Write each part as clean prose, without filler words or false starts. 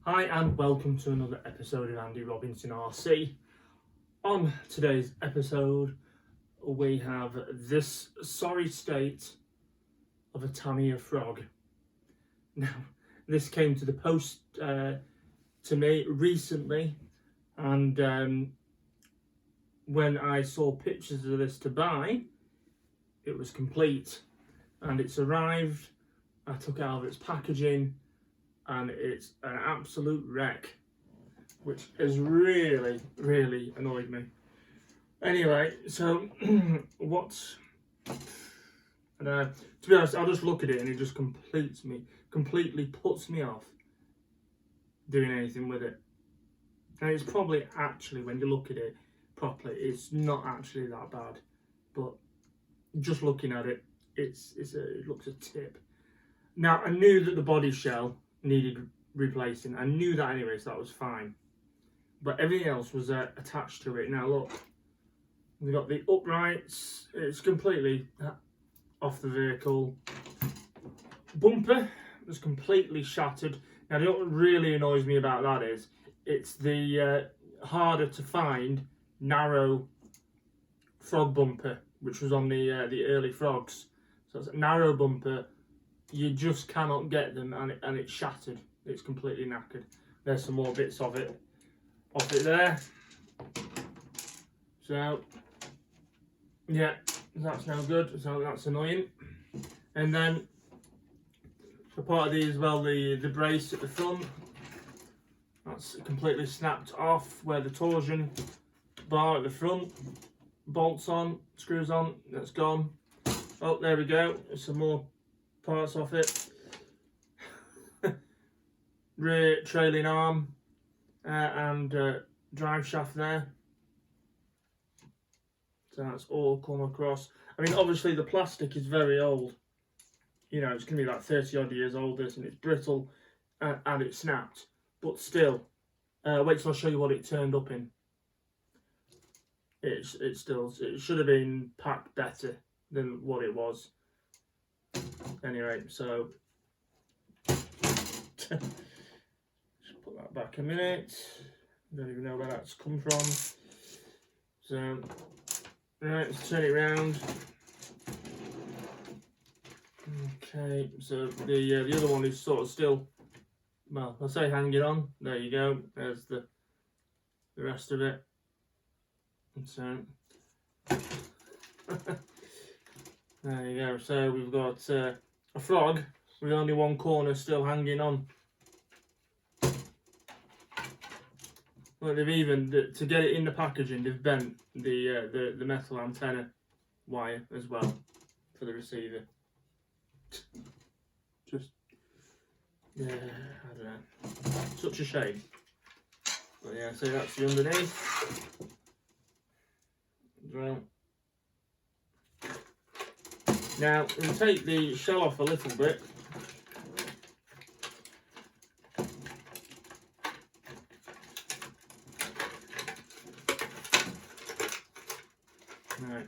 Hi and welcome to another episode of Andy Robinson RC. On today's episode we have this sorry state of a Tamiya Frog. Now this came to the post to me recently, and when I saw pictures of this to buy, it was complete and it's arrived. I took it out of its packaging and it's an absolute wreck, which has really annoyed me. Anyway, so to be honest, I'll just look at it and it just completely puts me off doing anything with it. And it's probably actually, when you look at it properly, it's not actually that bad, but just looking at it, it looks a tip. Now I knew that the body shell needed replacing. I knew that anyway, so that was fine. But everything else was attached to it. Now look, we've got the uprights. It's completely off the vehicle. Bumper was completely shattered. Now what really annoys me about that is it's the harder to find narrow frog bumper, which was on the early Frogs. So it's a narrow bumper. You just cannot get them, and it's shattered. It's completely knackered. There's some more bits of it there. So yeah, that's no good. So that's annoying. And then for part of these as well, the brace at the front, that's completely snapped off. Where the torsion bar at the front bolts on, screws on, that's gone. Oh, there we go. There's some more parts off it. Rear trailing arm and drive shaft there. So that's all come across. I mean, obviously the plastic is very old. You know, it's going to be like 30 odd years old, this, and it's brittle and it's snapped. But still, wait till I show you what it turned up in. It should have been packed better than what it was. Anyway, so just put that back a minute. Don't even know where that's come from. So right, let's turn it round. Okay, so the other one is sort of still, well, I'll say hanging on. There you go. There's the rest of it. And so there you go. So we've got a frog with only one corner still hanging on. Well, they've even, to get it in the packaging, they've bent the metal antenna wire as well for the receiver. Just, yeah, I don't know. Such a shame. But yeah, so that's the underneath. Well, now we'll take the shell off a little bit. Right.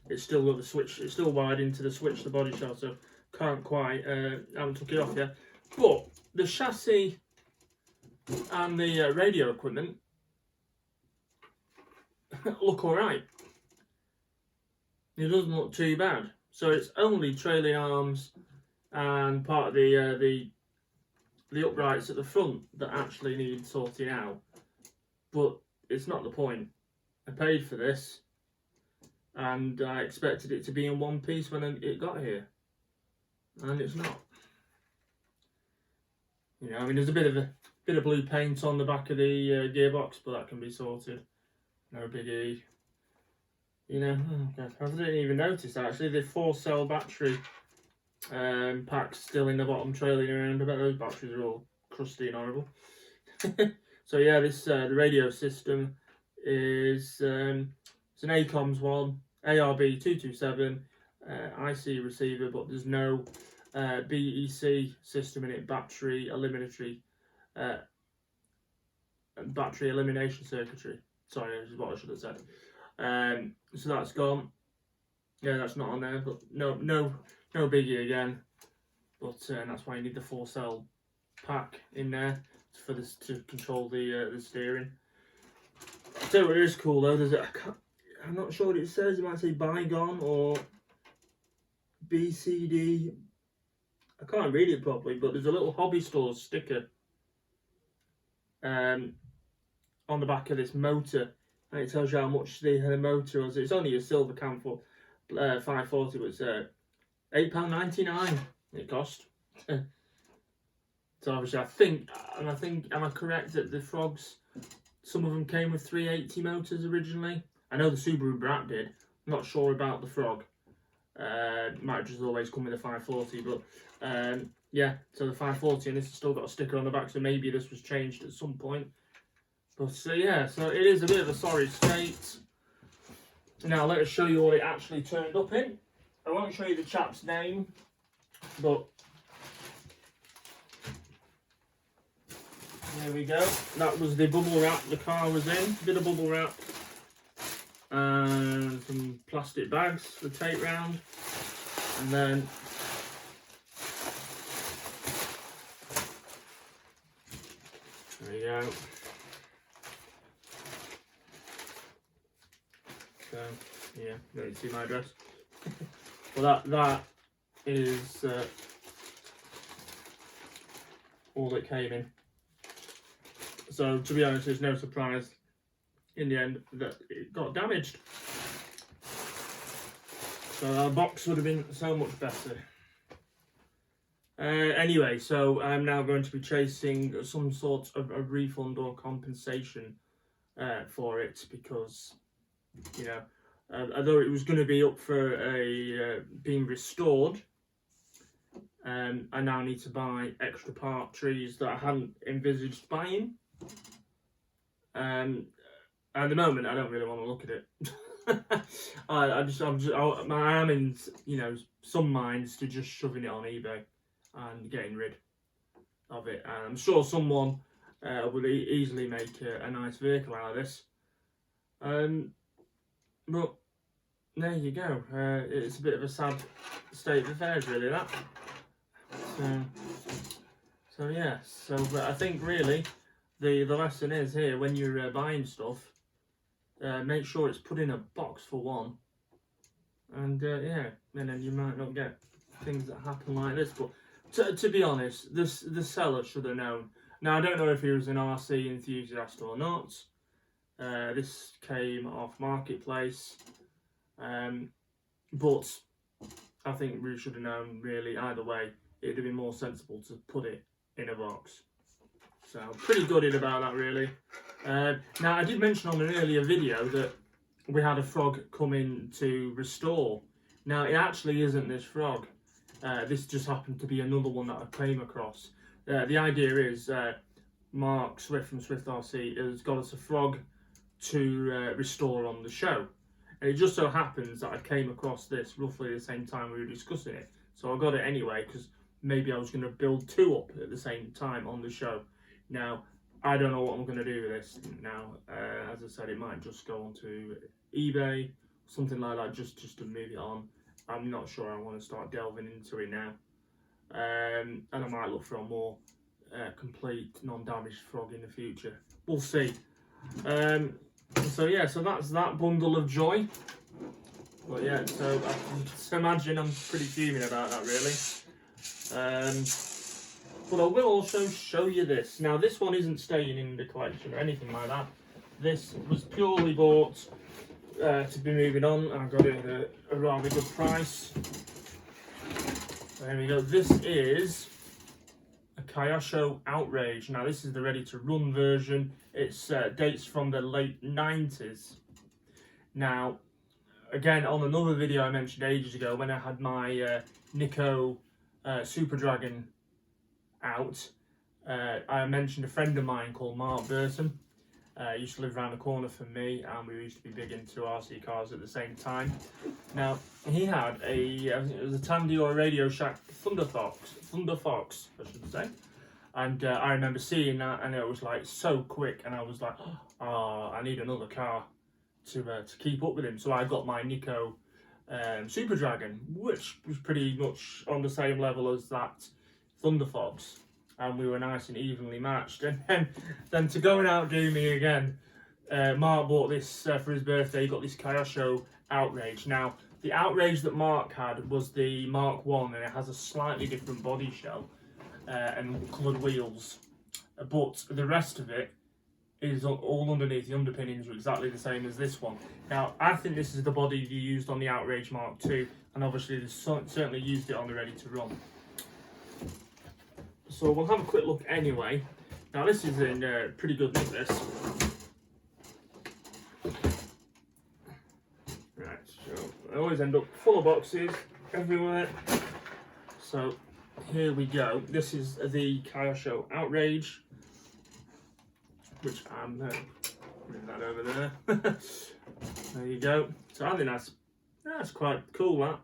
It's still got the switch, it's still wired into the switch, the body shell, so can't quite, haven't took it off yet. But the chassis and the radio equipment look alright. It doesn't look too bad. So it's only trailing arms and part of the uprights at the front that actually need sorting out. But it's not the point. I paid for this and I expected it to be in one piece when it got here, and it's not. You know, I mean, there's a bit of blue paint on the back of the gearbox, but that can be sorted. No biggie. You know, oh God, I didn't even notice actually the 4-cell battery packs still in the bottom trailing around. I bet those batteries are all crusty and horrible. So yeah, this the radio system is it's an ACOMS one, ARB 227 IC receiver, but there's no BEC system in it, battery elimination circuitry. Sorry, this is what I should have said. So that's gone. Yeah, that's not on there, but no biggie again. but and that's why you need the 4-cell pack in there for this to control the steering. So it is cool though. I'm not sure what it says. It might say bygone or BCD. I can't read it properly, but there's a little hobby store sticker on the back of this motor, and it tells you how much the motor was. It's only a silver can for 540, but it's £8.99 it cost. So obviously, I think, am I correct that the Frogs, some of them came with 380 motors originally? I know the Subaru Brat did. I'm not sure about the Frog. Might just always come with a 540, but yeah. So the 540, and this has still got a sticker on the back, so maybe this was changed at some point. But yeah, so it is a bit of a sorry state. Now let us show you what it actually turned up in. I won't show you the chap's name, but there we go. That was the bubble wrap the car was in. A bit of bubble wrap and some plastic bags for tape round, and then there we go. So yeah, you don't see my address. Well, that is all that came in. So to be honest, there's no surprise in the end that it got damaged. So our box would have been so much better. Anyway, so I'm now going to be chasing some sort of a refund or compensation for it, because, you know, although it was going to be up for a being restored, I now need to buy extra part trees that I hadn't envisaged buying. At the moment, I don't really want to look at it. I am in, you know, some minds to just shoving it on eBay and getting rid of it. And I'm sure someone would easily make a nice vehicle out of this. But there you go. It's a bit of a sad state of affairs, really, that. So yeah. But I think really the lesson is here, when you're buying stuff, make sure it's put in a box for one, and yeah, and then you might not get things that happen like this. But to be honest, the seller should have known. Now I don't know if he was an RC enthusiast or not. This came off Marketplace, but I think we should have known. Really, either way, it'd have been more sensible to put it in a box. So pretty gutted about that, really. Now I did mention on an earlier video that we had a Frog come in to restore. Now it actually isn't this Frog. This just happened to be another one that I came across. The idea is Mark Swift from Swift RC has got us a Frog to restore on the show. And it just so happens that I came across this roughly the same time we were discussing it. So I got it anyway, because maybe I was going to build two up at the same time on the show. Now, I don't know what I'm going to do with this now. As I said, it might just go onto eBay, something like that, just to move it on. I'm not sure I want to start delving into it now. And I might look for a more complete, non-damaged Frog in the future. We'll see. So yeah, so that's that bundle of joy. But yeah, so you can imagine I'm pretty fuming about that, really. But I will also show you this. Now this one isn't staying in the collection or anything like that. This was purely bought to be moving on. I got it at a rather good price. There we go. This is a Kyosho Outrage. Now this is the ready to run version. It's dates from the late 90s. Now, again, on another video I mentioned ages ago, when I had my Nico Super Dragon out, I mentioned a friend of mine called Mark Burton. He used to live around the corner from me, and we used to be big into RC cars at the same time. Now he had it was a Tandy or a Radio Shack Thunder Fox, I should say. And I remember seeing that, and it was like so quick, and I was like, oh, I need another car to keep up with him. So I got my Nico Super Dragon, which was pretty much on the same level as that Thunder Fox, and we were nice and evenly matched. And then to go and outdo me again, Mark bought this for his birthday. He got this Kyosho Outrage. Now, the Outrage that Mark had was the Mark 1, and it has a slightly different body shell and coloured wheels. But the rest of it is all underneath. The underpinnings are exactly the same as this one. Now, I think this is the body you used on the Outrage Mark 2, and obviously they certainly used it on the Ready to Run. So we'll have a quick look anyway. Now, this is in pretty good nick, this. Right, so I always end up full of boxes everywhere. So here we go. This is the Kyosho Outrage, which I'm putting that over there. There you go. So I think that's quite cool. That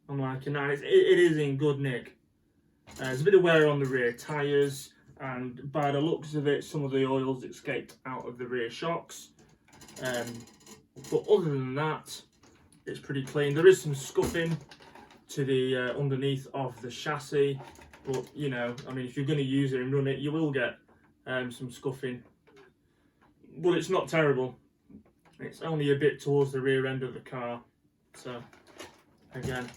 I'm liking that. It is in good nick. There's a bit of wear on the rear tyres, and by the looks of it, some of the oils escaped out of the rear shocks. But other than that, it's pretty clean. There is some scuffing to the underneath of the chassis, but you know, I mean, if you're going to use it and run it, you will get some scuffing. But it's not terrible. It's only a bit towards the rear end of the car. So, again,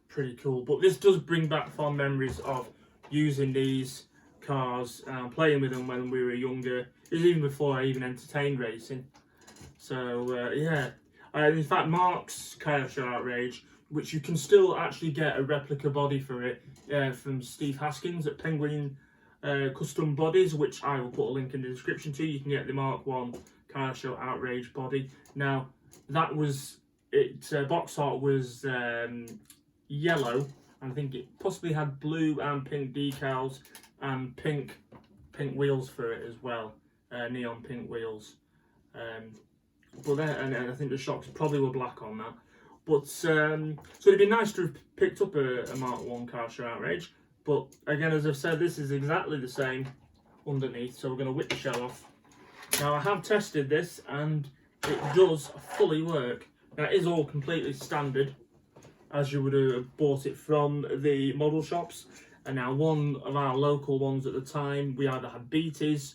pretty cool. But this does bring back fond memories of using these cars, playing with them when we were younger. It was even before I even entertained racing. So, yeah. In fact, Mark's Kyosho Outrage, which you can still actually get a replica body for it from Steve Haskins at Penguin Custom Bodies, which I will put a link in the description to. You can get the Mark 1 Kyosho Outrage body. Now, that was, box art was yellow, and I think it possibly had blue and pink decals and pink wheels for it as well, neon pink wheels. But then, and I think the shocks probably were black on that. But so it'd be nice to have picked up a Mark 1 Kyosho Outrage. But again, as I've said, this is exactly the same underneath, so we're going to whip the shell off. Now, I have tested this, and it does fully work. Now, it is all completely standard, as you would have bought it from the model shops. And now, one of our local ones at the time, we either had Beatties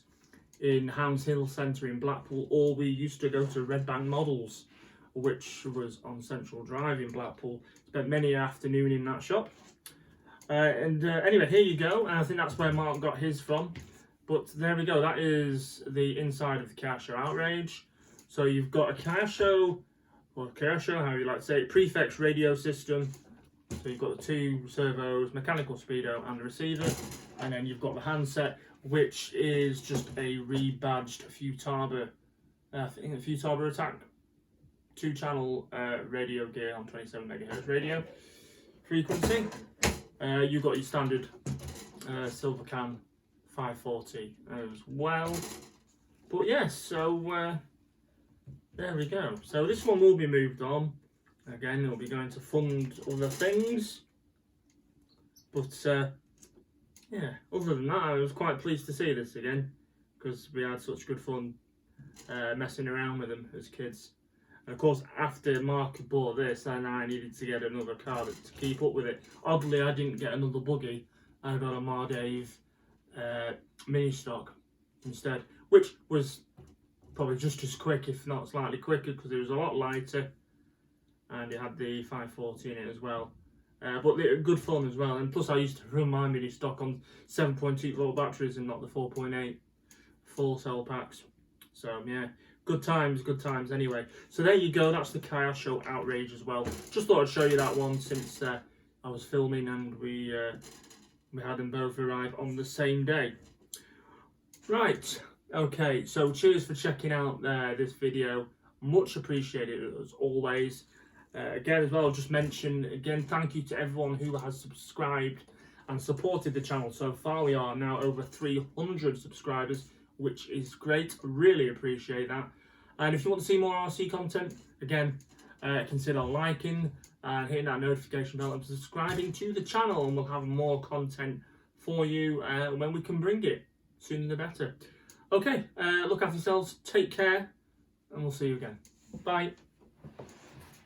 in Hounds Hill Centre in Blackpool, or we used to go to Red Bank Models, which was on Central Drive in Blackpool. Spent many an afternoon in that shop. Anyway, here you go, and I think that's where Mark got his from. But there we go, that is the inside of the Kyosho Outrage. So you've got a Kyosho, or Kyosho, how you like to say it, Prefix radio system. So you've got the 2 servos, mechanical speedo and the receiver. And then you've got the handset, which is just a rebadged Futaba, I think a Futaba Attack 2-channel radio gear on 27 MHz radio frequency. You've got your standard Silvercan 540 as well. But yes, so there we go. So this one will be moved on. Again, it'll be going to fund other things. But yeah, other than that, I was quite pleased to see this again, because we had such good fun messing around with them as kids. And of course, after Mark bought this, and I needed to get another car to keep up with it. Oddly, I didn't get another buggy. I got a Mardave mini stock instead, which was probably just as quick, if not slightly quicker, because it was a lot lighter, and it had the 540 in it as well. But they were good fun as well, and plus I used to run my mini stock on 7.2 volt batteries and not the 4.8 full cell packs. So yeah, good times anyway. So there you go, that's the Kyosho Outrage as well. Just thought I'd show you that one since I was filming and we had them both arrive on the same day. Right, okay, so cheers for checking out this video. Much appreciated as always. Again as well, I'll just mention again, thank you to everyone who has subscribed and supported the channel so far. We are now over 300 subscribers, which is great. Really appreciate that. And if you want to see more RC content, again, consider liking and hitting that notification bell and subscribing to the channel, and we'll have more content for you when we can bring it. Sooner the better. Okay, look after yourselves, take care, and we'll see you again. Bye.